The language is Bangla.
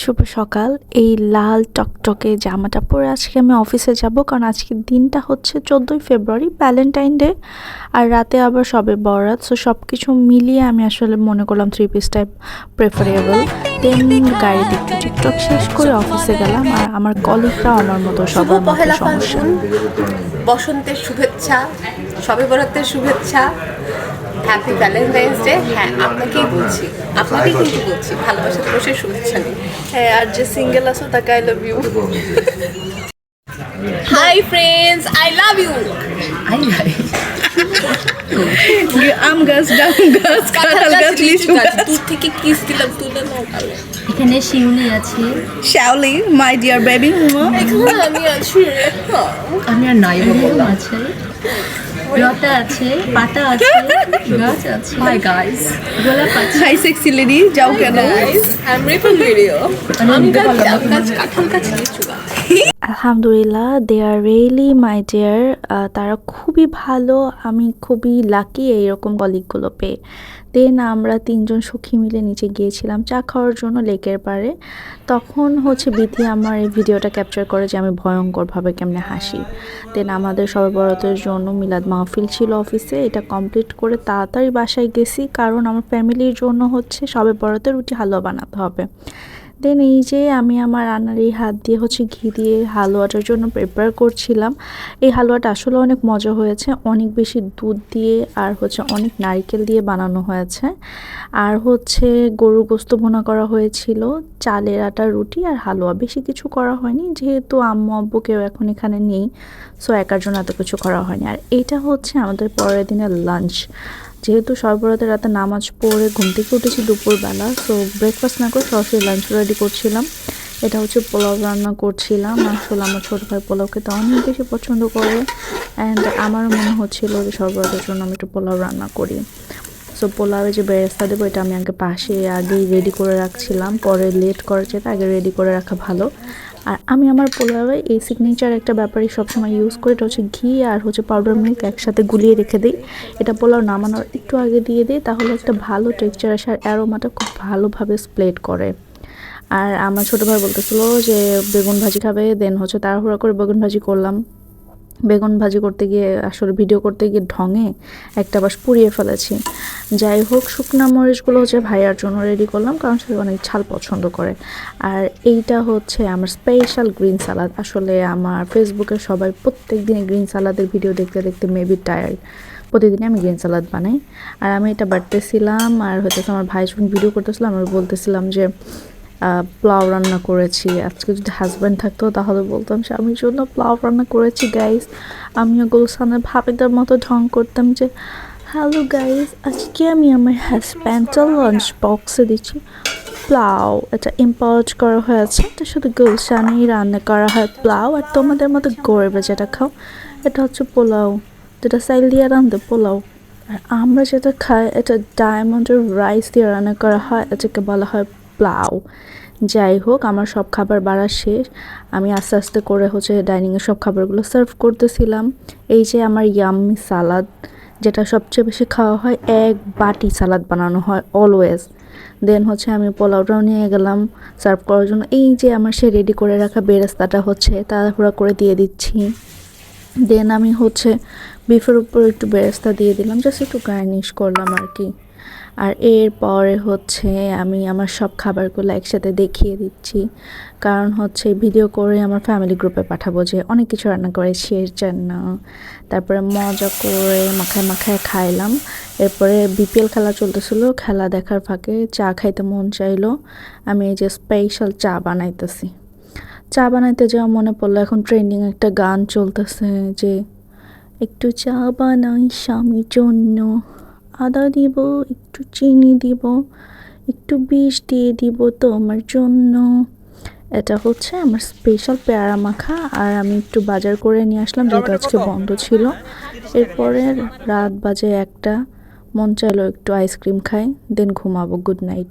শুভ সকাল। এই লাল টকটকে জামাটা পরে আজকে আমি অফিসে যাব, কারণ আজকের দিনটা হচ্ছে 14ই ফেব্রুয়ারি, ভ্যালেন্টাইন ডে, আর রাতে আবার সবে বরাত। সো সব কিছু মিলিয়ে আমি আসলে মনে করলাম 3 পিস টাইপ প্রেফারেবল। দেন গাড়িতে একটু টিকটক শেষ করে অফিসে গেলাম। আর আমার কলিগরাও আমার মতো সবার মতো সমস্যা। বসন্তের শুভেচ্ছা, সবে বরাতের শুভেচ্ছা, হ্যাপি ভ্যালেন্টাইন্স ডে। হ্যাঁ, আপনাকেই বলছি, আপনাকেই কিন্তু বলছি, ভালোবাসা দিবসের শুভেচ্ছা দিন। হ্যাঁ, আর যে সিঙ্গেল আছো তাকে I love you. Hi friends, I love you. আম গাছ, ডাব গাছ, কাঁঠাল গাছ, লিচু গাছ। দূর থেকে কিস দিলাম, তুলে নাও। এখানে শিউলি আছে, শাওলি, মাই ডিয়ার বেবি। এখানে আমি আছি রে। আমি আর নাই বললাম আছে, লতা আছে, পাতা আছে, গাছ আছে। হাই গাইস, গোলাপ আছে। হাই সেক্সি লেডি, যাও কেন? I am Ripon video. আম গাছ, ডাব গাছ, কাঁঠাল গাছ, লিচু গাছ। আলহামদুলিল্লাহ, দে আর রিয়েলি মাই ডিয়ার। তারা খুবই ভালো, আমি খুবই লাকি এইরকম কলিগগুলো পেয়ে। দেন আমরা 3জন সখী মিলে নিচে গিয়েছিলাম চা খাওয়ার জন্য লেকের পাড়ে। তখন হচ্ছে বিথি আমার এই ভিডিওটা ক্যাপচার করে যে আমি ভয়ঙ্করভাবে কেমনে হাসি। দেন আমাদের সবে বরাতের জন্য মিলাদ মাহফিল ছিল অফিসে, এটা কমপ্লিট করে তাড়াতাড়ি বাসায় গেছি, কারণ আমার ফ্যামিলির জন্য হচ্ছে সবে বরাতে রুটি হালুয়া বানাতে হবে। দেন এই যে আমি আমার রান্নার এই হাত দিয়ে হচ্ছে ঘি দিয়ে হালুয়াটার জন্য প্রিপেয়ার করছিলাম। এই হালুয়াটা আসলে অনেক মজা হয়েছে, অনেক বেশি দুধ দিয়ে আর হচ্ছে অনেক নারকেল দিয়ে বানানো হয়েছে। আর হচ্ছে গরুর গোস্ত ভুনা করা হয়েছিল, চালের আটার রুটি আর হালুয়া, বেশি কিছু করা হয়নি যেহেতু আম্মু আব্বু কেউ এখন এখানে নেই। সো একার জন্য এত কিছু করা হয়নি। আর এটা হচ্ছে আমাদের পরের দিনের লাঞ্চ। যেহেতু সর্বরাতে রাতে নামাজ পড়ে ঘুম থেকে উঠেছি দুপুরবেলা, সো ব্রেকফাস্ট না করে সরাসরি লাঞ্চ রেডি করছিলাম। এটা হচ্ছে পোলাও রান্না করছিলাম। আসলে আমার ছোটো ভাই পোলাও খেতে অনেক বেশি পছন্দ করে, অ্যান্ড আমারও মনে হচ্ছিলো যে সর্বরাতের জন্য আমি একটু পোলাও রান্না করি। সো পোলাওয়ে যে বেরেস্তা দেবো এটা আমি আগেই রেডি করে রাখছিলাম, পরে লেট করার চেয়ে আগে রেডি করে রাখা ভালো। আর আমি আমার পোলাওয়ে এই সিগনেচার একটা ব্যাপারই সবসময় ইউজ করি, এটা হচ্ছে ঘি আর হচ্ছে পাউডার মিল্ক একসাথে গুলিয়ে রেখে দিই। এটা পোলাও নামানোর একটু আগে দিয়ে দিই, তাহলে একটা ভালো টেক্সচার আসে আর অ্যারোমাটা খুব ভালোভাবে স্প্লেড করে। আর আমার ছোটো ভাই বলতেছিল যে বেগুন ভাজি খাবে, দেন হচ্ছে তাড়াহুড়া করে বেগুন ভাজি করলাম। বেগুন ভাজি করতে গিয়ে আসলে ভিডিও করতে গিয়ে ঢঙে একটা বাস পুড়িয়ে ফেলেছি। যাই হোক, শুকনা মরিচগুলো হচ্ছে ভাইয়ার জন্য রেডি করলাম, কারণ সে অনেক ঝাল পছন্দ করে। আর এইটা হচ্ছে আমার স্পেশাল গ্রিন সালাদ। আসলে আমার ফেসবুকে সবাই প্রত্যেক দিনে গ্রিন সালাদের ভিডিও দেখতে দেখতে মেবি টায়ার্ড, প্রতিদিনই আমি গ্রিন সালাদ বানাই। আর আমি এটা বাড়তেছিলাম, আর হয়তো আমার ভাই যখন ভিডিও করতেছিলাম আমি বলতেছিলাম যে পোলাও রান্না করেছি। আজকে যদি হাজব্যান্ড থাকতো তাহলে বলতাম স্বামীর জন্য পোলাও রান্না করেছি গাইস। আমিও গুলশানের ভাবিদের মতো ঢং করতাম যে হ্যালো গাইস, আজকে আমি আমার হাজব্যান্ডের লাঞ্চ বক্সে দিচ্ছি পোলাও। এটা ইম্পোর্ট করা হয়েছে, এটা শুধু গুলশানেই রান্না করা হয় পোলাও। আর তোমাদের মতো গরিবে যেটা খাও এটা হচ্ছে পোলাও, যেটা চাইল দিয়ে রান্ধে পোলাও। আর আমরা যেটা খাই এটা ডায়মন্ডের রাইস দিয়ে রান্না করা হয়, এটাকে বলা হয় পোলাও। যাই হোক, আমার সব খাবার বাড়া শেষ। আমি আস্তে আস্তে করে হচ্ছে ডাইনিংয়ে সব খাবারগুলো সার্ভ করতেছিলাম। এই যে আমার ইয়াম্মি সালাদ, যেটা সবচেয়ে বেশি খাওয়া হয়, এক বাটি সালাদ বানানো হয় অলওয়েজ। দেন হচ্ছে আমি পোলাওটাও নিয়ে গেলাম সার্ভ করার জন্য। এই যে আমার সে রেডি করে রাখা বেরেস্তাটা হচ্ছে তাড়াহুড়া করে দিয়ে দিচ্ছি। দেন আমি হচ্ছে বিফের উপর একটু বেরেস্তা দিয়ে দিলাম, জাস্ট একটু গার্নিশ করলাম আর কি। আর এরপরে হচ্ছে আমি আমার সব খাবারগুলো একসাথে দেখিয়ে দিচ্ছি, কারণ হচ্ছে ভিডিও করে আমার ফ্যামিলি গ্রুপে পাঠাবো যে অনেক কিছু রান্না করেছি এর জন্য। তারপরে মজা করে মাখায় মাখায় খাইলাম। এরপরে বিপিএল খেলা চলতেছিল, খেলা দেখার ফাঁকে চা খাইতে মন চাইলো। আমি এই যে স্পেশাল চা বানাইতেছি। চা বানাইতে যাওয়া মনে পড়লো, এখন ট্রেন্ডিং একটা গান চলতেছে যে একটু চা বানাই স্বামীর জন্য, আদা দিব, একটু চিনি দিব, একটু বিষ দিয়ে দিব তোমার জন্য। এটা হচ্ছে আমার স্পেশাল পেয়ারা মাখা। আর আমি একটু বাজার করে নিয়ে আসলাম যেহেতু আজকে বন্ধ ছিল। এরপরে রাত বাজে 1টা, মন চাইলো একটু আইসক্রিম খাই, দেন ঘুমাবো। Good night.